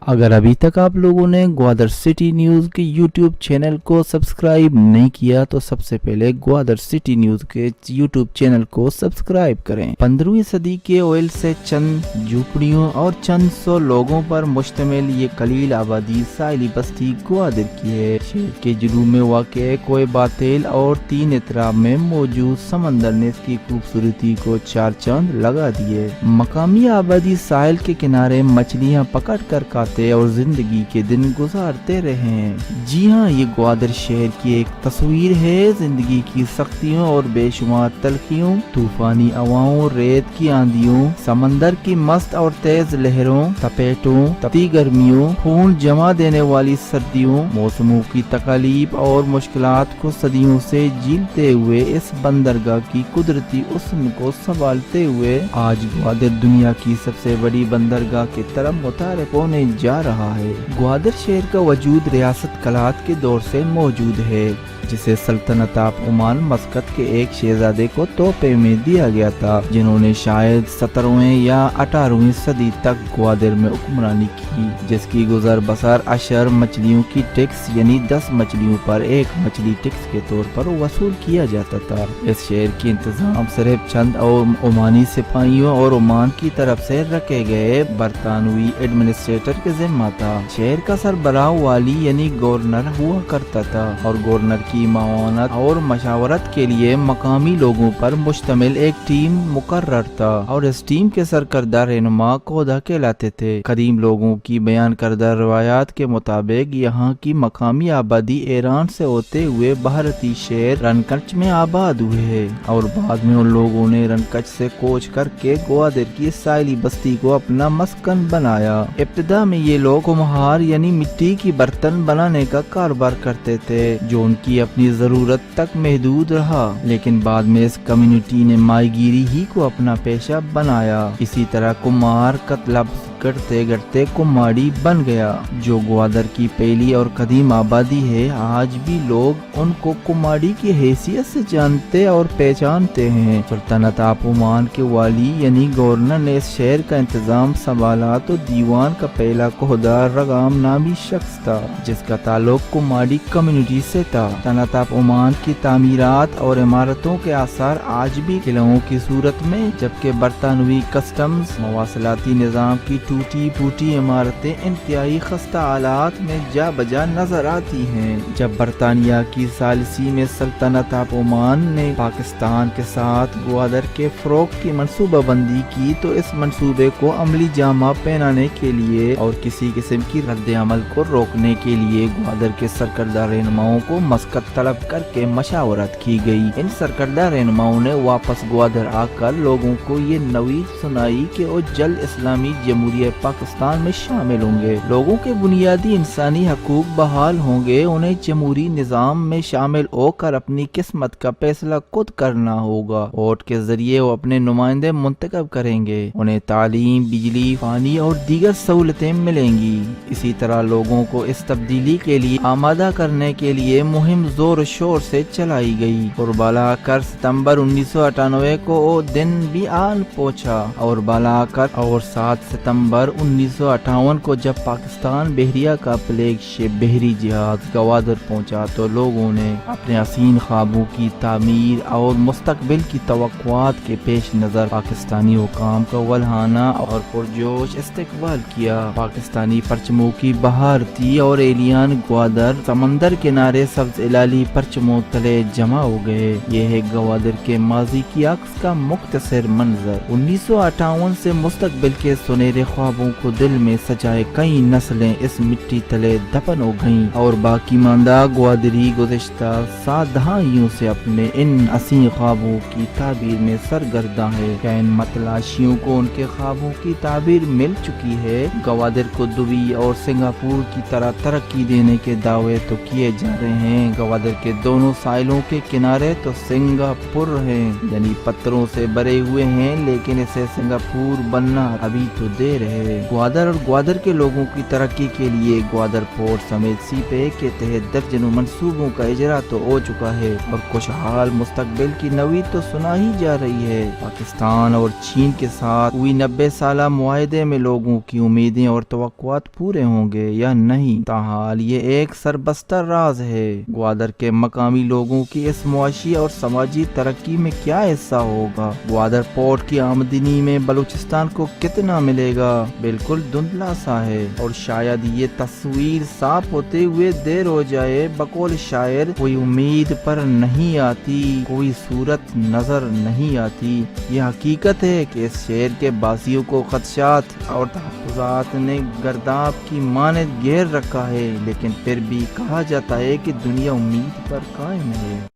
अगर अभी तक आप लोगों ने ग्वादर सिटी न्यूज़ के यूट्यूब चैनल को सब्सक्राइब नहीं किया तो सबसे पहले ग्वादर सिटी न्यूज़ के यूट्यूब चैनल को सब्सक्राइब करें। 15वीं सदी के ओयल से चंद झुपड़ियों और चंद सौ लोगों पर मुश्तमिल ये कलील आबादी साहिली बस्ती ग्वादर की है। शहर के जुनूब में वाक़ कोए बातेल और 3 एतराब में मौजूद समंदर ने इसकी खूबसूरती को चार चांद लगा दिए। मकामी आबादी साहिल के किनारे मछलियाँ पकड़ कर खाते और जिंदगी के दिन गुजारते रहे हैं। जी हाँ, ये ग्वादर शहर की एक तस्वीर है जिंदगी की सख्तियों और बेशुमार तलखियों, तूफानी हवाओं, रेत की आंधियों, समंदर की मस्त और तेज लहरों, तपेटों, तपती गर्मियों, खून जमा देने वाली सर्दियों, मौसमों की तकलीफ और मुश्किलात को सदियों से झेलते हुए इस बंदरगाह की कुदरती हुस्न को संभालते हुए आज ग्वादर दुनिया की सबसे बड़ी बंदरगाह की तरफ मुतारिफ होने जा रहा है। ग्वादर शहर का वजूद रियासत कलात के दौर से मौजूद है, जिसे सल्तनत ऑफ ओमान मस्कत के एक शहजादे को तोहफे में दिया गया था, जिन्होंने शायद 17वीं या 18वीं सदी तक ग्वादर में हुक्मरानी की, जिसकी गुजर बसर अशर मछलियों की टैक्स यानी 10 मछलियों पर 1 मछली टैक्स के तौर पर वसूल किया जाता था। इस शहर की इंतजाम सिर्फ चंद और ओमानी सिपाहियों और ओमान की तरफ से रखे गए बरतानवी एडमिनिस्ट्रेटर के जिम्मा था। शहर का सरबराह वाली यानी गवर्नर हुआ करता था और गवर्नर की मावनत और मशावरत के लिए मकामी लोगों पर मुश्तमिल एक टीम मुकर्रर था और इस टीम के सरकर्दा रहनुमा कोदा कहलाते थे। कदीम लोगों की बयान करदा रवायात के मुताबिक यहाँ की मकामी आबादी ईरान से होते हुए भारतीय शहर रनकच में आबाद हुए है और बाद में उन लोगों ने रनकच से कोच करके ग्वादर की साहिली बस्ती को अपना मस्कन बनाया। इब्तिदा में ये लोग कुम्हार यानी मिट्टी की बर्तन बनाने का कारोबार करते थे, जो उनकी अपनी जरूरत तक महदूद रहा, लेकिन बाद में इस कम्युनिटी ने माहीगीरी ही को अपना पेशा बनाया। इसी तरह कुम्हार का लफ्ज़ करते करते कुम्हाड़ी बन गया, जो ग्वादर की पहली और कदीम आबादी है। आज भी लोग उनको कुम्हाड़ी की हैसियत से जानते और पहचानते हैं। सल्तनत ऑफ ओमान के वाली यानी गवर्नर ने इस शहर का इंतजाम संभाला तो दीवान का पहला कोहदार रगाम नामी शख्स था, जिसका ताल्लुक कुम्हाड़ी कम्युनिटी से था। सल्तनत ऑफ ओमान की तामीरात और इमारतों के आसार आज भी किलों की सूरत में, जबकि बरतानवी कस्टम्स मवासलाती निजाम की टूटी फूटी इमारतें इंतहाई खस्ता हालात में जा बजा नजर आती हैं। जब बरतानिया की सालिसी में सल्तनत ऑफ ओमान ने पाकिस्तान के साथ ग्वादर के फरोग की मंसूबाबंदी की तो इस मंसूबे को अमली जामा पहनाने के लिए और किसी किस्म की रद्द अमल को रोकने के लिए ग्वादर के सरकर्दा रहनुमाओं को मस्कत तलब करके मशावरत की गई। इन सरकर्दा रहनुमाओं ने वापस ग्वादर आकर लोगों को ये नवीद सुनाई कि वो जल्द इस्लामी जमहूरियत पाकिस्तान में शामिल होंगे, लोगों के बुनियादी इंसानी हकूक बहाल होंगे, उन्हें जमहूरी निजाम में शामिल होकर अपनी किस्मत का फैसला खुद करना होगा, वोट के जरिए वो अपने नुमाइंदे मुंतखब करेंगे, उन्हें तालीम, बिजली, पानी और दीगर सहूलतें मिलेंगी। इसी तरह लोगों को इस तब्दीली के लिए आमादा करने के लिए मुहिम जोर शोर से चलाई गई और बाला आकर सितंबर 1998 को वो दिन भी आन पहुंचा और बाला आकर और 7 सितंबर 1958 को जब पाकिस्तान बहरिया का फ्लैगशिप बहरी जहाज ग्वादर पहुंचा तो लोगों ने अपने हसीन ख्वाबों की तामीर और मुस्तकबिल की तवक्कुआत के पेश नजर पाकिस्तानी हुकाम का वल्हाना और पुरजोश इस्तकबाल किया। पाकिस्तानी परचमों की बहार थी और एलियान ग्वादर समंदर किनारे सब्ज इलाली परचमों तले जमा हो गए। ये है ग्वादर के माजी की अक्स का मुख्तसर मंजर। 1958 से मुस्तकबिल के सुनहरे ख्वाबों को दिल में सजाए कई नस्लें इस मिट्टी तले दफन हो गईं और बाकी मांदा ग्वादरी गुज़िश्ता 7 दहाइयों से अपने इन हसीन ख्वाबों की ताबीर में सरगर्दा है। क्या इन मतलाशियों को उनके ख्वाबों की ताबीर मिल चुकी है? ग्वादर को दुबई और सिंगापुर की तरह तरक्की देने के दावे तो किए जा रहे हैं। ग्वादर के दोनों साहिलों के किनारे तो सिंगापुर हैं, यानी पत्थरों से भरे हुए हैं, लेकिन इसे सिंगापुर बनना अभी तो देर رہے۔ گوادر اور گوادر کے لوگوں کی ترقی کے لیے گوادر پورٹ سمیت سی پیک کے تحت درجنوں منصوبوں کا اجرا تو ہو چکا ہے اور خوشحال مستقبل کی نوید تو سنا ہی جا رہی ہے۔ پاکستان اور چین کے ساتھ ہوئی 90 سالہ معاہدے میں لوگوں کی امیدیں اور توقعات پورے ہوں گے یا نہیں، تاحال یہ ایک سربستہ راز ہے۔ گوادر کے مقامی لوگوں کی اس معاشی اور سماجی ترقی میں کیا حصہ ہوگا؟ گوادر پورٹ کی آمدنی میں بلوچستان کو کتنا ملے گا؟ بالکل دھندلا سا ہے اور شاید یہ تصویر صاف ہوتے ہوئے دیر ہو جائے۔ بقول شاعر، کوئی امید پر نہیں آتی، کوئی صورت نظر نہیں آتی۔ یہ حقیقت ہے کہ اس شہر کے باسیوں کو خدشات اور تحفظات نے گرداب کی مانند گھیر رکھا ہے، لیکن پھر بھی کہا جاتا ہے کہ دنیا امید پر قائم ہے۔